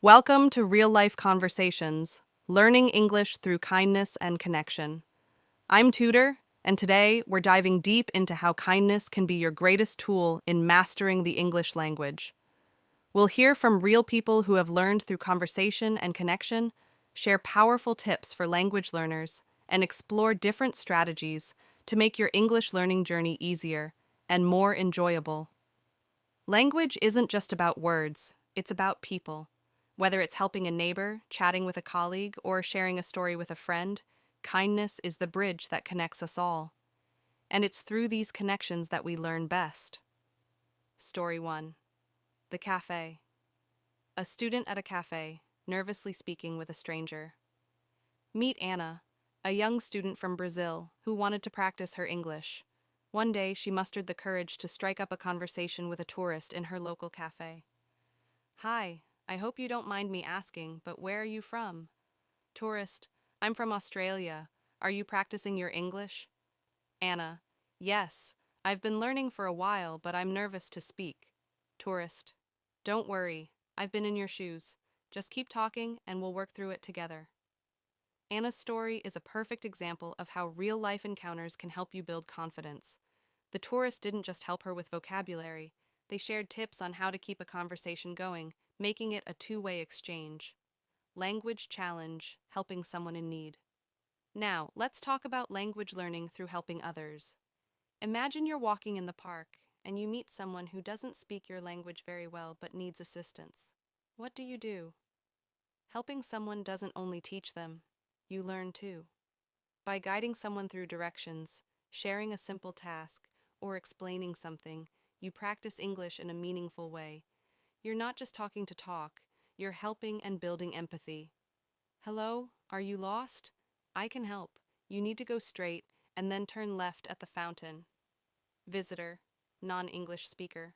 Welcome to Real Life Conversations, learning English through kindness and connection. I'm Tudor, and today we're diving deep into how kindness can be your greatest tool in mastering the English language. We'll hear from real people who have learned through conversation and connection, share powerful tips for language learners, and explore different strategies to make your English learning journey easier and more enjoyable. Language isn't just about words, it's about people. Whether it's helping a neighbor, chatting with a colleague, or sharing a story with a friend, kindness is the bridge that connects us all. And it's through these connections that we learn best. Story 1. The Cafe. A student at a cafe, nervously speaking with a stranger. Meet Anna, a young student from Brazil who wanted to practice her English. One day, she mustered the courage to strike up a conversation with a tourist in her local cafe. Hi, I hope you don't mind me asking, but where are you from? Tourist, I'm from Australia. Are you practicing your English? Anna, yes, I've been learning for a while, but I'm nervous to speak. Tourist, don't worry, I've been in your shoes. Just keep talking and we'll work through it together. Anna's story is a perfect example of how real-life encounters can help you build confidence. The tourist didn't just help her with vocabulary, they shared tips on how to keep a conversation going, making it a two-way exchange. Language challenge, helping someone in need. Now, let's talk about language learning through helping others. Imagine you're walking in the park and you meet someone who doesn't speak your language very well but needs assistance. What do? Helping someone doesn't only teach them, you learn too. By guiding someone through directions, sharing a simple task, or explaining something, you practice English in a meaningful way. You're not just talking to talk, you're helping and building empathy. Hello, are you lost? I can help. You need to go straight and then turn left at the fountain. Visitor, non-English speaker.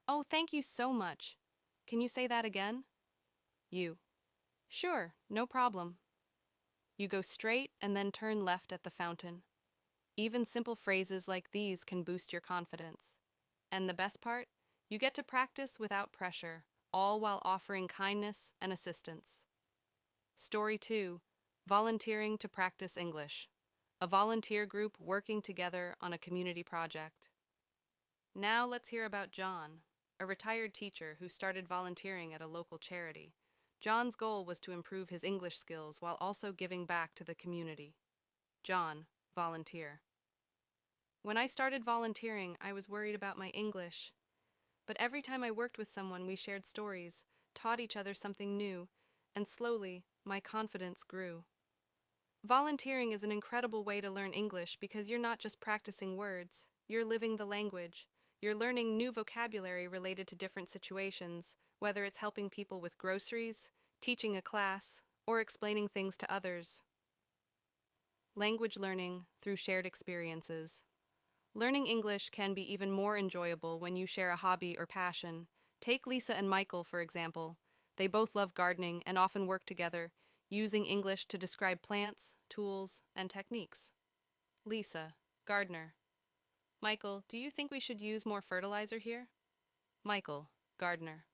Oh, thank you so much. Can you say that again? You. Sure, no problem. You go straight and then turn left at the fountain. Even simple phrases like these can boost your confidence. And the best part? You get to practice without pressure, all while offering kindness and assistance. Story 2. Volunteering to practice English. A volunteer group working together on a community project. Now let's hear about John, a retired teacher who started volunteering at a local charity. John's goal was to improve his English skills while also giving back to the community. John, volunteer. When I started volunteering, I was worried about my English. But every time I worked with someone, we shared stories, taught each other something new, and slowly, my confidence grew. Volunteering is an incredible way to learn English because you're not just practicing words, you're living the language. You're learning new vocabulary related to different situations, whether it's helping people with groceries, teaching a class, or explaining things to others. Language learning through shared experiences. Learning English can be even more enjoyable when you share a hobby or passion. Take Lisa and Michael, for example. They both love gardening and often work together, using English to describe plants, tools, and techniques. Lisa, gardener. Michael, do you think we should use more fertilizer here? Michael, gardener.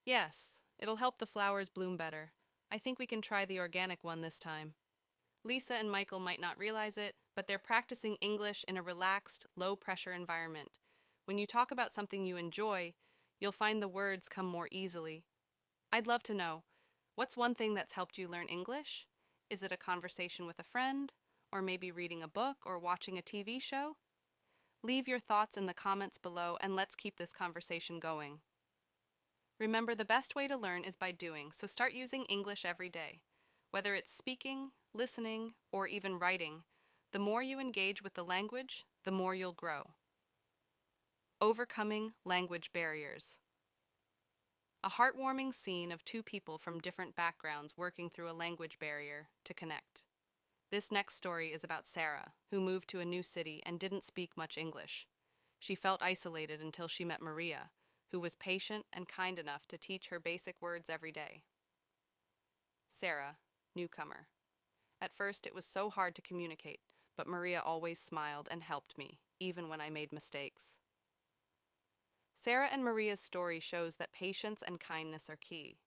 Yes, it'll help the flowers bloom better. I think we can try the organic one this time. Lisa and Michael might not realize it, but they're practicing English in a relaxed, low-pressure environment. When you talk about something you enjoy, you'll find the words come more easily. I'd love to know, what's one thing that's helped you learn English? Is it a conversation with a friend? Or maybe reading a book or watching a TV show? Leave your thoughts in the comments below and let's keep this conversation going. Remember, the best way to learn is by doing, so start using English every day. Whether it's speaking, listening, or even writing, the more you engage with the language, the more you'll grow. Overcoming language barriers. A heartwarming scene of two people from different backgrounds working through a language barrier to connect. This next story is about Sarah, who moved to a new city and didn't speak much English. She felt isolated until she met Maria, who was patient and kind enough to teach her basic words every day. Sarah, newcomer. At first, it was so hard to communicate, but Maria always smiled and helped me, even when I made mistakes. Sarah and Maria's story shows that patience and kindness are key.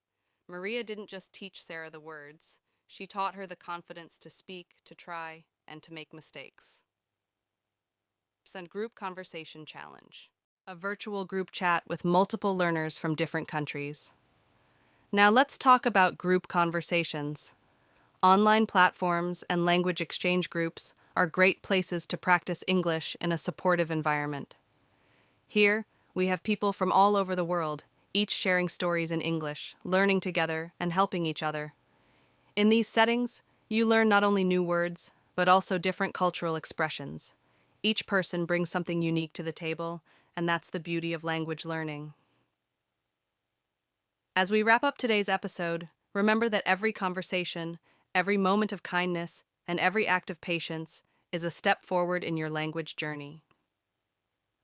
Maria didn't just teach Sarah the words, she taught her the confidence to speak, to try, and to make mistakes. Send group conversation challenge. A virtual group chat with multiple learners from different countries. Now let's talk about group conversations. Online platforms and language exchange groups are great places to practice English in a supportive environment. Here, we have people from all over the world, each sharing stories in English, learning together, and helping each other. In these settings, you learn not only new words, but also different cultural expressions. Each person brings something unique to the table, and that's the beauty of language learning. As we wrap up today's episode, remember that every conversation, every moment of kindness, and every act of patience is a step forward in your language journey.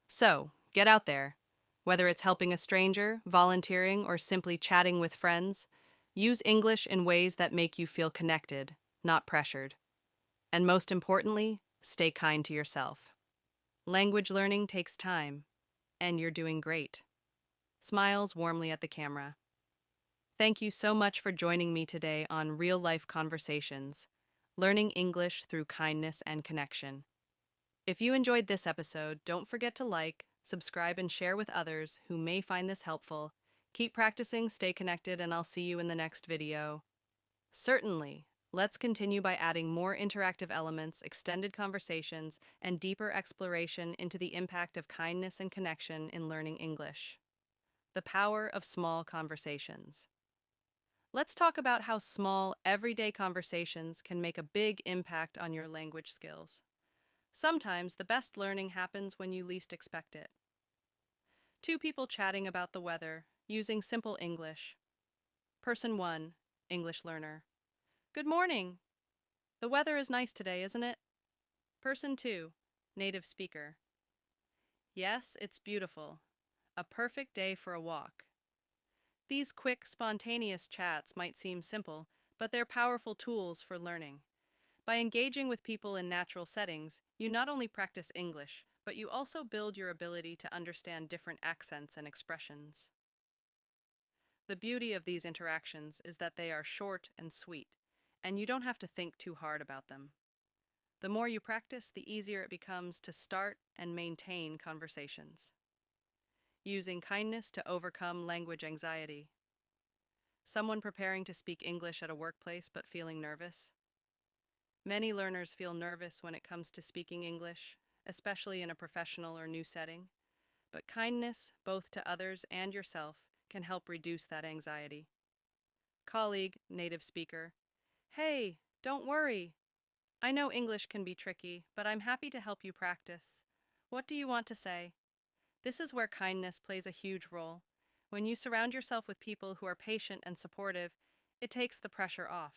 So, get out there. Whether it's helping a stranger, volunteering, or simply chatting with friends, use English in ways that make you feel connected, not pressured. And most importantly, stay kind to yourself. Language learning takes time, and you're doing great. Smiles warmly at the camera. Thank you so much for joining me today on Real Life Conversations, learning English through kindness and connection. If you enjoyed this episode, don't forget to like, subscribe, and share with others who may find this helpful. Keep practicing, stay connected, and I'll see you in the next video. Certainly, let's continue by adding more interactive elements, extended conversations, and deeper exploration into the impact of kindness and connection in learning English. The power of small conversations. Let's talk about how small, everyday conversations can make a big impact on your language skills. Sometimes the best learning happens when you least expect it. Two people chatting about the weather, using simple English. Person 1, English learner. Good morning. The weather is nice today, isn't it? Person 2, native speaker. Yes, it's beautiful. A perfect day for a walk. These quick, spontaneous chats might seem simple, but they're powerful tools for learning. By engaging with people in natural settings, you not only practice English, but you also build your ability to understand different accents and expressions. The beauty of these interactions is that they are short and sweet, and you don't have to think too hard about them. The more you practice, the easier it becomes to start and maintain conversations. Using kindness to overcome language anxiety. Someone preparing to speak English at a workplace but feeling nervous. Many learners feel nervous when it comes to speaking English, especially in a professional or new setting, but kindness, both to others and yourself, can help reduce that anxiety. Colleague, native speaker. Hey, don't worry. I know English can be tricky, but I'm happy to help you practice. What do you want to say? This is where kindness plays a huge role. When you surround yourself with people who are patient and supportive, it takes the pressure off.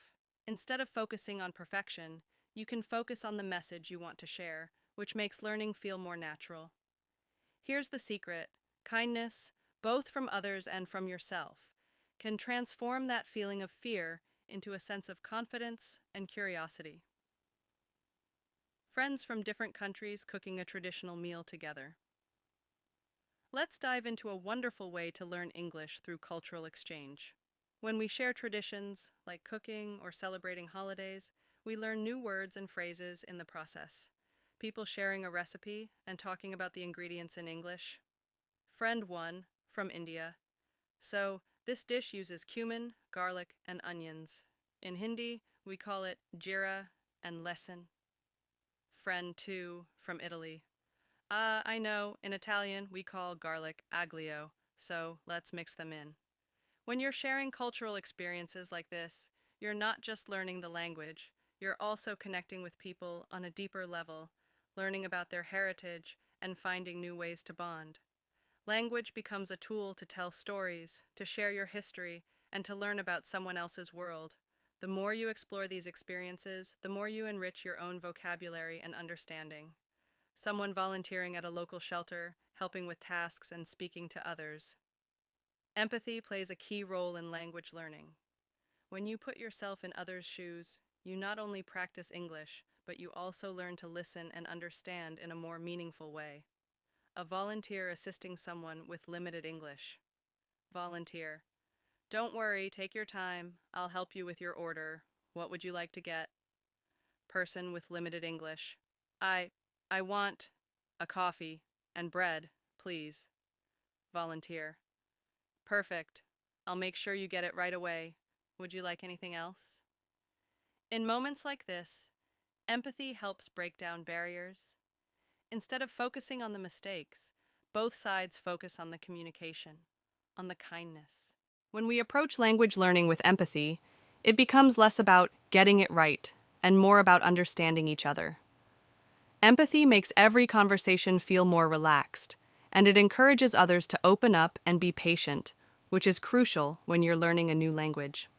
Instead of focusing on perfection, you can focus on the message you want to share, which makes learning feel more natural. Here's the secret: kindness, both from others and from yourself, can transform that feeling of fear into a sense of confidence and curiosity. Friends from different countries cooking a traditional meal together. Let's dive into a wonderful way to learn English through cultural exchange. When we share traditions, like cooking or celebrating holidays, we learn new words and phrases in the process. People sharing a recipe and talking about the ingredients in English. Friend 1, from India. So, this dish uses cumin, garlic, and onions. In Hindi, we call it jira and lesan. Friend 2, from Italy. I know, in Italian we call garlic aglio, so let's mix them in. When you're sharing cultural experiences like this, you're not just learning the language, you're also connecting with people on a deeper level, learning about their heritage and finding new ways to bond. Language becomes a tool to tell stories, to share your history, and to learn about someone else's world. The more you explore these experiences, the more you enrich your own vocabulary and understanding. Someone volunteering at a local shelter, helping with tasks and speaking to others. Empathy plays a key role in language learning. When you put yourself in others' shoes, you not only practice English, but you also learn to listen and understand in a more meaningful way. A volunteer assisting someone with limited English. Volunteer. Don't worry, take your time. I'll help you with your order. What would you like to get? Person with limited English. I I want a coffee and bread, please. Volunteer. Perfect. I'll make sure you get it right away. Would you like anything else? In moments like this, empathy helps break down barriers. Instead of focusing on the mistakes, both sides focus on the communication, on the kindness. When we approach language learning with empathy, it becomes less about getting it right and more about understanding each other. Empathy makes every conversation feel more relaxed, and it encourages others to open up and be patient, which is crucial when you're learning a new language.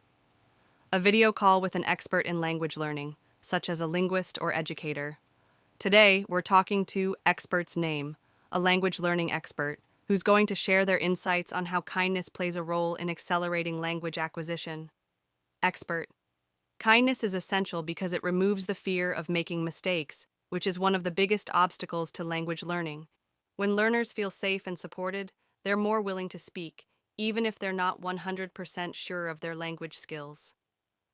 A video call with an expert in language learning, such as a linguist or educator. Today, we're talking to Expert's Name, a language learning expert who's going to share their insights on how kindness plays a role in accelerating language acquisition. Expert. Kindness is essential because it removes the fear of making mistakes, which is one of the biggest obstacles to language learning. When learners feel safe and supported, they're more willing to speak, even if they're not 100% sure of their language skills.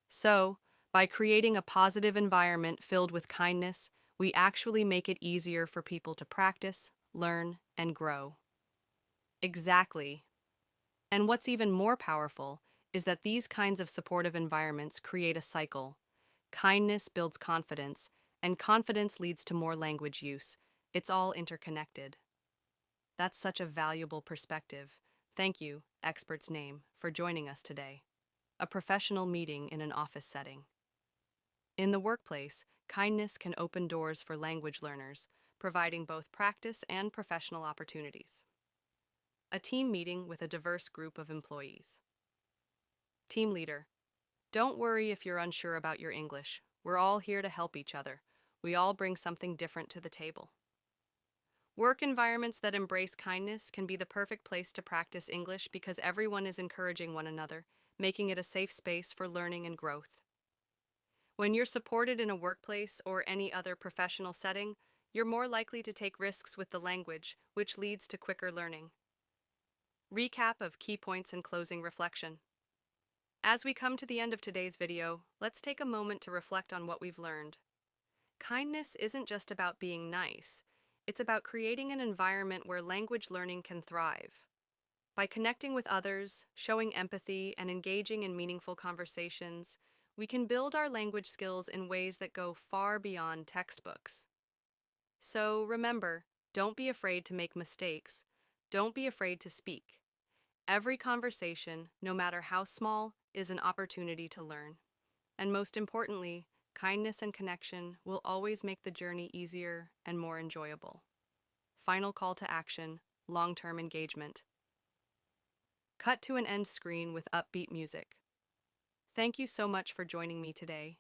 So, by creating a positive environment filled with kindness, we actually make it easier for people to practice, learn, and grow. Exactly. And what's even more powerful is that these kinds of supportive environments create a cycle. Kindness builds confidence, and confidence leads to more language use. It's all interconnected. That's such a valuable perspective. Thank you, Expert's Name, for joining us today. A professional meeting in an office setting. In the workplace, kindness can open doors for language learners, providing both practice and professional opportunities. A team meeting with a diverse group of employees. Team leader. Don't worry if you're unsure about your English. We're all here to help each other. We all bring something different to the table. Work environments that embrace kindness can be the perfect place to practice English because everyone is encouraging one another, making it a safe space for learning and growth. When you're supported in a workplace or any other professional setting, you're more likely to take risks with the language, which leads to quicker learning. Recap of key points and closing reflection. As we come to the end of today's video, let's take a moment to reflect on what we've learned. Kindness isn't just about being nice, it's about creating an environment where language learning can thrive. By connecting with others, showing empathy, and engaging in meaningful conversations, we can build our language skills in ways that go far beyond textbooks. So remember, don't be afraid to make mistakes. Don't be afraid to speak. Every conversation, no matter how small, is an opportunity to learn. And most importantly, kindness and connection will always make the journey easier and more enjoyable. Final call to action, long-term engagement. Cut to an end screen with upbeat music. Thank you so much for joining me today.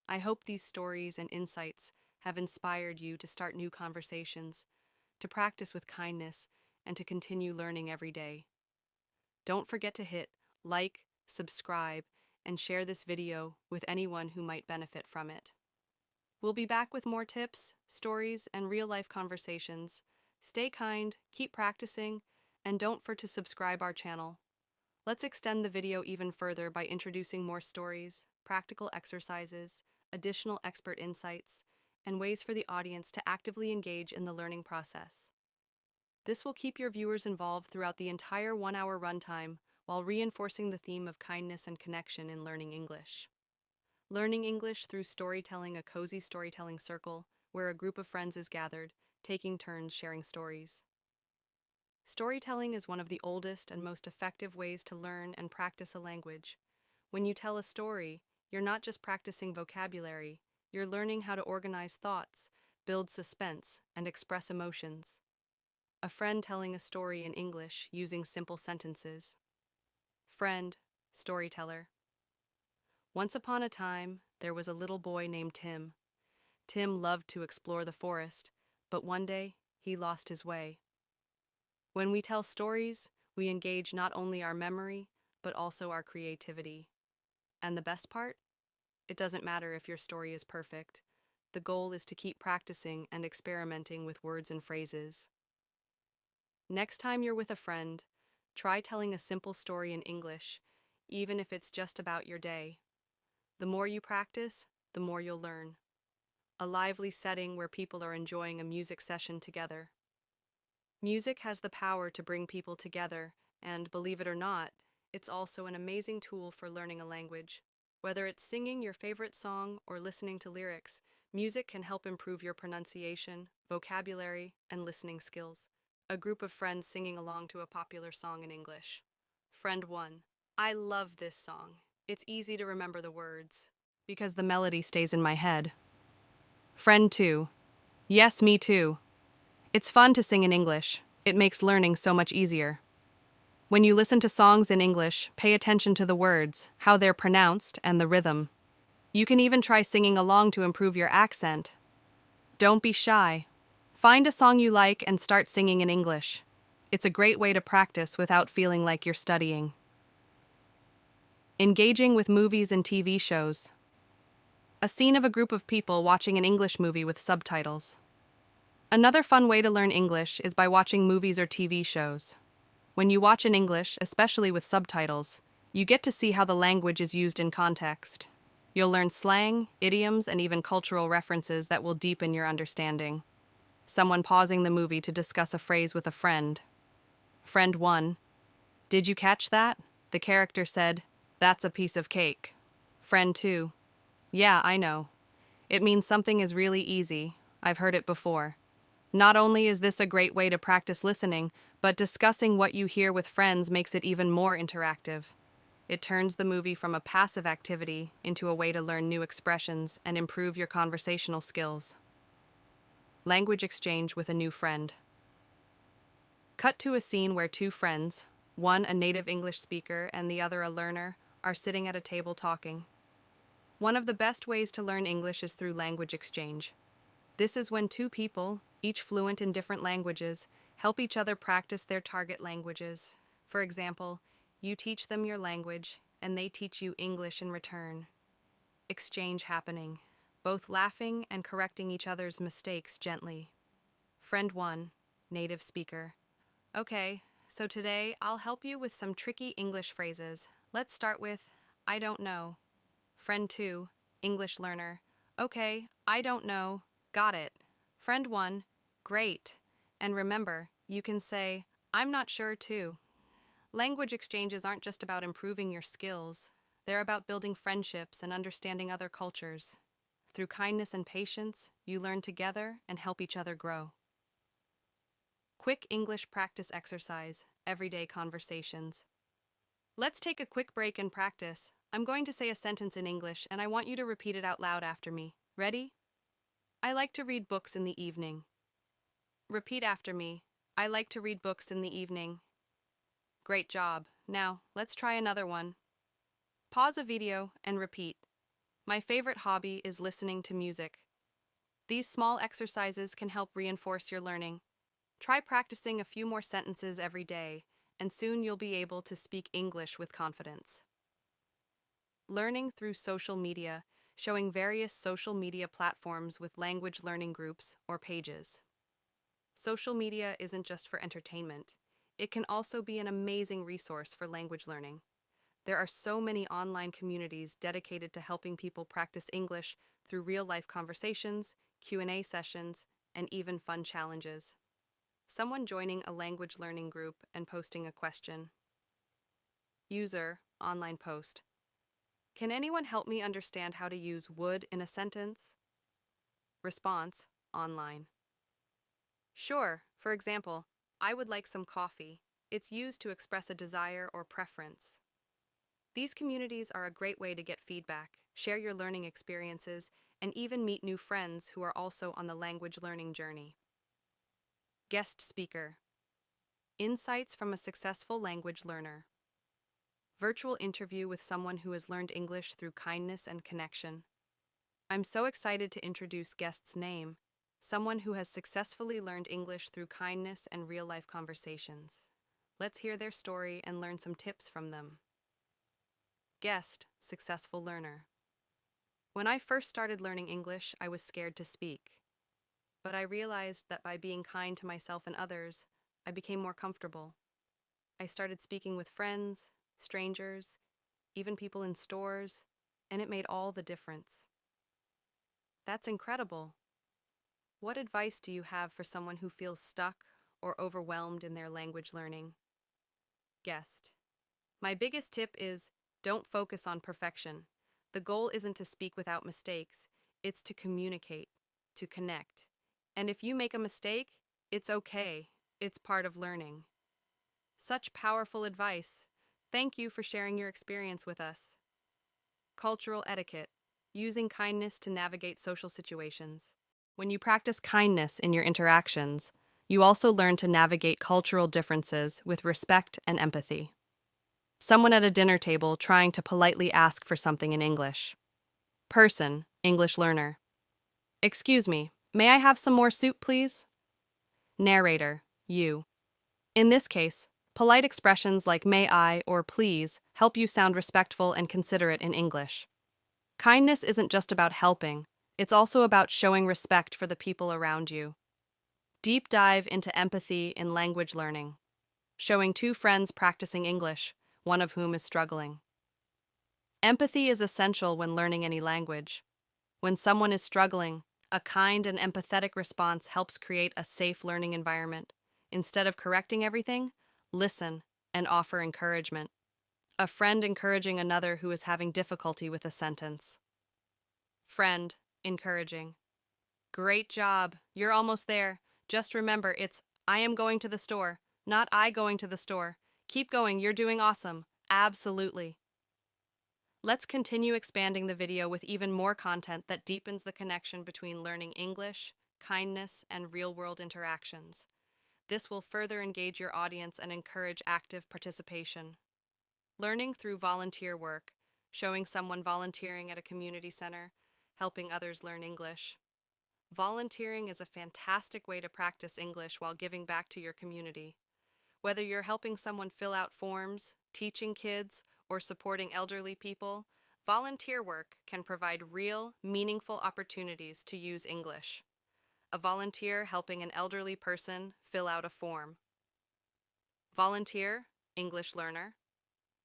I hope these stories and insights have inspired you to start new conversations, to practice with kindness, and to continue learning every day. Don't forget to hit like, subscribe, and share this video with anyone who might benefit from it. We'll be back with more tips, stories, and real-life conversations. Stay kind, keep practicing, and don't forget to subscribe our channel. Let's extend the video even further by introducing more stories, practical exercises, additional expert insights, and ways for the audience to actively engage in the learning process. This will keep your viewers involved throughout the entire 1-hour runtime while reinforcing the theme of kindness and connection in learning English. Learning English through storytelling, a cozy storytelling circle where a group of friends is gathered, taking turns sharing stories. Storytelling is one of the oldest and most effective ways to learn and practice a language. When you tell a story, you're not just practicing vocabulary, you're learning how to organize thoughts, build suspense, and express emotions. A friend telling a story in English using simple sentences. Friend, storyteller. Once upon a time, there was a little boy named Tim. Tim loved to explore the forest, but one day, he lost his way. When we tell stories, we engage not only our memory, but also our creativity. And the best part? It doesn't matter if your story is perfect. The goal is to keep practicing and experimenting with words and phrases. Next time you're with a friend, try telling a simple story in English even if it's just about your day. The more you practice, the more you'll learn. A lively setting where people are enjoying a music session together. Music has the power to bring people together, and believe it or not, it's also an amazing tool for learning a language. Whether it's singing your favorite song or listening to lyrics, music can help improve your pronunciation, vocabulary, and listening skills. A group of friends singing along to a popular song in English. Friend 1. I love this song. It's easy to remember the words because the melody stays in my head. Friend 2. Yes, me too. It's fun to sing in English. It makes learning so much easier. When you listen to songs in English, pay attention to the words, how they're pronounced, and the rhythm. You can even try singing along to improve your accent. Don't be shy. Find a song you like and start singing in English. It's a great way to practice without feeling like you're studying. Engaging with movies and TV shows. A scene of a group of people watching an English movie with subtitles. Another fun way to learn English is by watching movies or TV shows. When you watch in English, especially with subtitles, you get to see how the language is used in context. You'll learn slang, idioms, and even cultural references that will deepen your understanding. Someone pausing the movie to discuss a phrase with a friend. Friend 1. Did you catch that? The character said, "That's a piece of cake." Friend 2. Yeah, I know. It means something is really easy. I've heard it before. Not only is this a great way to practice listening, but discussing what you hear with friends makes it even more interactive. It turns the movie from a passive activity into a way to learn new expressions and improve your conversational skills. Language exchange with a new friend. Cut to a scene where two friends, one a native English speaker and the other a learner, are sitting at a table talking. One of the best ways to learn English is through language exchange. This is when two people, each fluent in different languages, help each other practice their target languages. For example, you teach them your language, and they teach you English in return. Exchange happening, both laughing and correcting each other's mistakes gently. Friend 1, native speaker. Okay, so today I'll help you with some tricky English phrases. Let's start with, I don't know. Friend 2, English learner. Okay, I don't know. Got it. Friend 1, great. And remember, you can say, I'm not sure too. Language exchanges aren't just about improving your skills. They're about building friendships and understanding other cultures. Through kindness and patience, you learn together and help each other grow. Quick English practice exercise, everyday conversations. Let's take a quick break and practice. I'm going to say a sentence in English and I want you to repeat it out loud after me. Ready? I like to read books in the evening. Repeat after me. I like to read books in the evening. Great job. Now, let's try another one. Pause a video and repeat. My favorite hobby is listening to music. These small exercises can help reinforce your learning. Try practicing a few more sentences every day, and soon you'll be able to speak English with confidence. Learning through social media, showing various social media platforms with language learning groups or pages. Social media isn't just for entertainment. It can also be an amazing resource for language learning. There are so many online communities dedicated to helping people practice English through real-life conversations, Q&A sessions, and even fun challenges. Someone joining a language learning group and posting a question. User, online post. Can anyone help me understand how to use would in a sentence? Response, online. Sure, for example, I would like some coffee. It's used to express a desire or preference. These communities are a great way to get feedback, share your learning experiences, and even meet new friends who are also on the language learning journey. Guest speaker. Insights from a successful language learner. Virtual interview with someone who has learned English through kindness and connection. I'm so excited to introduce guest's name, someone who has successfully learned English through kindness and real-life conversations. Let's hear their story and learn some tips from them. Guest, successful learner. When I first started learning English, I was scared to speak. But I realized that by being kind to myself and others, I became more comfortable. I started speaking with friends, strangers, even people in stores, and it made all the difference. That's incredible. What advice do you have for someone who feels stuck or overwhelmed in their language learning? Guest. My biggest tip is don't focus on perfection. The goal isn't to speak without mistakes, it's to communicate, to connect. And if you make a mistake, it's okay. It's part of learning. Such powerful advice. Thank you for sharing your experience with us. Cultural etiquette. Using kindness to navigate social situations. When you practice kindness in your interactions, you also learn to navigate cultural differences with respect and empathy. Someone at a dinner table trying to politely ask for something in English. Person, English learner. Excuse me, may I have some more soup, please? Narrator, you. In this case, polite expressions like may I or please help you sound respectful and considerate in English. Kindness isn't just about helping, it's also about showing respect for the people around you. Deep dive into empathy in language learning. Showing two friends practicing English, one of whom is struggling. Empathy is essential when learning any language. When someone is struggling, a kind and empathetic response helps create a safe learning environment. Instead of correcting everything, listen and offer encouragement. A friend encouraging another who is having difficulty with a sentence. Friend, encouraging. Great job, you're almost there. Just remember, it's I am going to the store, not I going to the store. Keep going, you're doing awesome. Absolutely. Let's continue expanding the video with even more content that deepens the connection between learning English, kindness, and real-world interactions. This will further engage your audience and encourage active participation. Learning through volunteer work, showing someone volunteering at a community center, helping others learn English. Volunteering is a fantastic way to practice English while giving back to your community. Whether you're helping someone fill out forms, teaching kids, or supporting elderly people, volunteer work can provide real, meaningful opportunities to use English. A volunteer helping an elderly person fill out a form. Volunteer, English learner.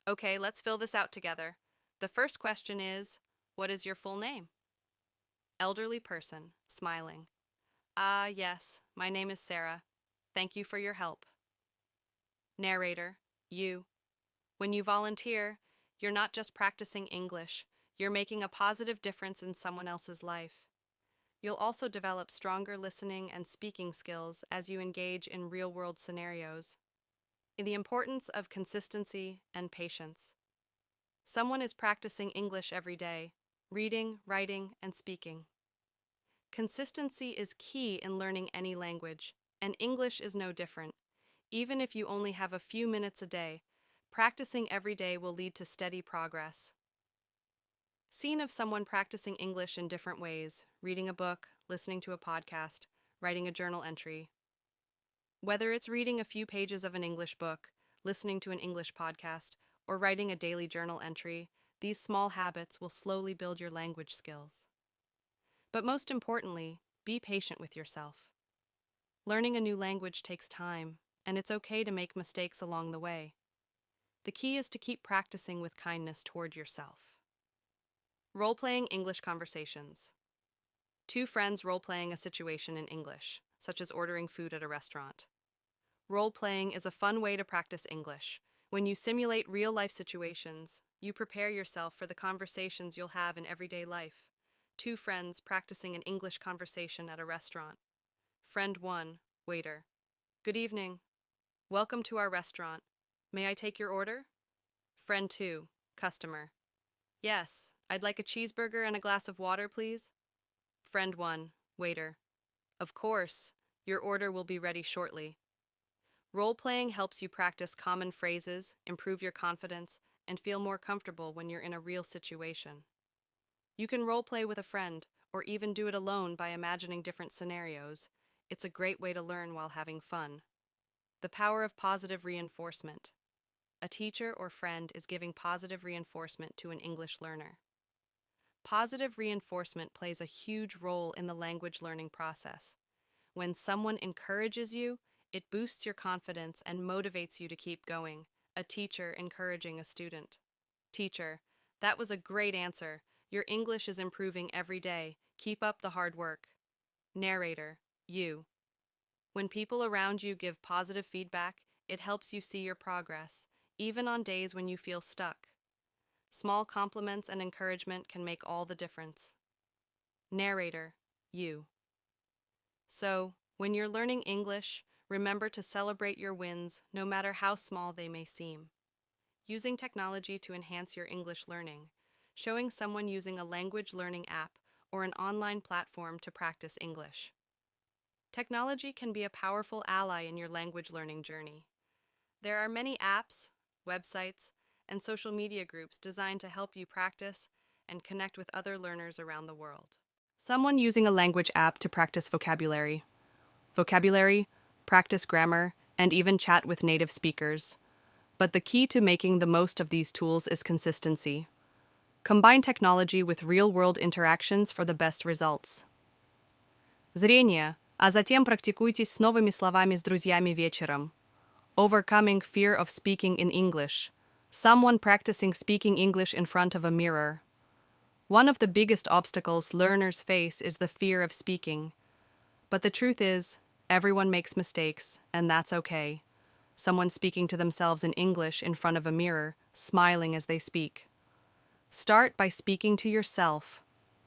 Okay, let's fill this out together. The first question is, what is your full name? Elderly person, smiling. Ah, yes, my name is Sarah. Thank you for your help. Narrator, you. When you volunteer, you're not just practicing English, you're making a positive difference in someone else's life. You'll also develop stronger listening and speaking skills as you engage in real-world scenarios. In the importance of consistency and patience. Someone is practicing English every day, reading, writing, and speaking. Consistency is key in learning any language, and English is no different. Even if you only have a few minutes a day, practicing every day will lead to steady progress. Scene of someone practicing English in different ways, reading a book, listening to a podcast, writing a journal entry. Whether it's reading a few pages of an English book, listening to an English podcast, or writing a daily journal entry, these small habits will slowly build your language skills. But most importantly, be patient with yourself. Learning a new language takes time, and it's okay to make mistakes along the way. The key is to keep practicing with kindness toward yourself. Role-playing English conversations. Two friends role-playing a situation in English, such as ordering food at a restaurant. Role-playing is a fun way to practice English. When you simulate real-life situations, you prepare yourself for the conversations you'll have in everyday life. Two friends practicing an English conversation at a restaurant. Friend 1, waiter. Good evening. Welcome to our restaurant. May I take your order? Friend 2, customer. Yes, I'd like a cheeseburger and a glass of water, please. Friend 1, waiter. Of course, your order will be ready shortly. Role-playing helps you practice common phrases, improve your confidence, and feel more comfortable when you're in a real situation. You can role-play with a friend, or even do it alone by imagining different scenarios. It's a great way to learn while having fun. The power of positive reinforcement. A teacher or friend is giving positive reinforcement to an English learner. Positive reinforcement plays a huge role in the language learning process. When someone encourages you, it boosts your confidence and motivates you to keep going, a teacher encouraging a student. Teacher, that was a great answer. Your English is improving every day. Keep up the hard work. Narrator, you. When people around you give positive feedback, it helps you see your progress, even on days when you feel stuck. Small compliments and encouragement can make all the difference. Narrator, you. So, when you're learning English, remember to celebrate your wins, no matter how small they may seem. Using technology to enhance your English learning, showing someone using a language learning app or an online platform to practice English. Technology can be a powerful ally in your language learning journey. There are many apps, websites, and social media groups designed to help you practice and connect with other learners around the world. Someone using a language app to practice vocabulary, practice grammar, and even chat with native speakers. But the key to making the most of these tools is consistency. Combine technology with real-world interactions for the best results. Зрение, а затем практикуйтесь с новыми словами с друзьями вечером. Overcoming fear of speaking in English. Someone practicing speaking English in front of a mirror. One of the biggest obstacles learners face is the fear of speaking. But the truth is, everyone makes mistakes, and that's okay. Someone speaking to themselves in English in front of a mirror, smiling as they speak. Start by speaking to yourself.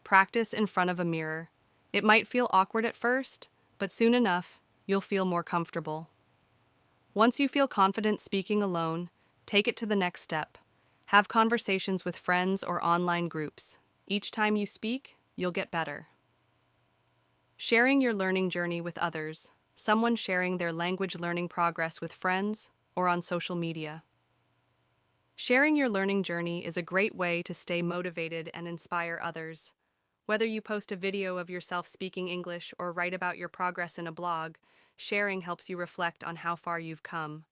Practice in front of a mirror. It might feel awkward at first, but soon enough, you'll feel more comfortable. Once you feel confident speaking alone, take it to the next step. Have conversations with friends or online groups. Each time you speak, you'll get better. Sharing your learning journey with others. Someone sharing their language learning progress with friends or on social media. Sharing your learning journey is a great way to stay motivated and inspire others. Whether you post a video of yourself speaking English or write about your progress in a blog, sharing helps you reflect on how far you've come.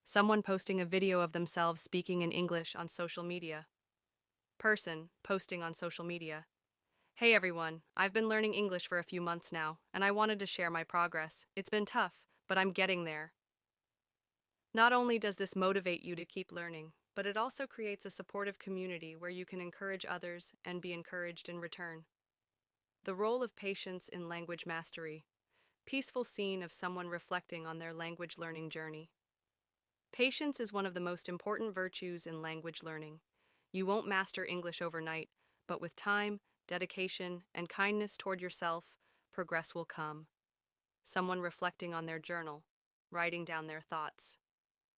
Someone posting a video of themselves speaking in English on social media. Person posting on social media. Hey everyone, I've been learning English for a few months now, and I wanted to share my progress. It's been tough, but I'm getting there. Not only does this motivate you to keep learning, but it also creates a supportive community where you can encourage others and be encouraged in return. The role of patience in language mastery. Peaceful scene of someone reflecting on their language learning journey. Patience is one of the most important virtues in language learning. You won't master English overnight, but with time, dedication, and kindness toward yourself, progress will come. Someone reflecting on their journal, writing down their thoughts.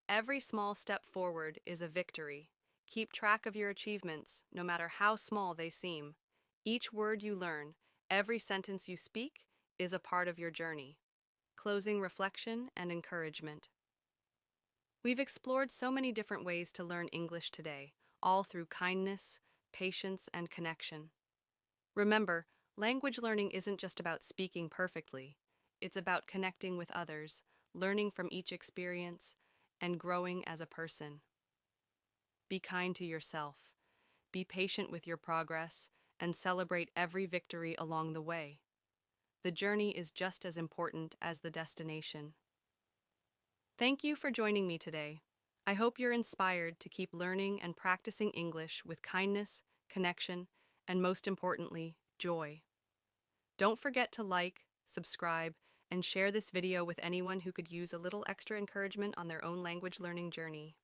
Every small step forward is a victory. Keep track of your achievements, no matter how small they seem. Each word you learn, every sentence you speak, is a part of your journey. Closing reflection and encouragement. We've explored so many different ways to learn English today, all through kindness, patience, and connection. Remember, language learning isn't just about speaking perfectly. It's about connecting with others, learning from each experience, and growing as a person. Be kind to yourself. Be patient with your progress, and celebrate every victory along the way. The journey is just as important as the destination. Thank you for joining me today. I hope you're inspired to keep learning and practicing English with kindness, connection, and most importantly, joy. Don't forget to like, subscribe, and share this video with anyone who could use a little extra encouragement on their own language learning journey.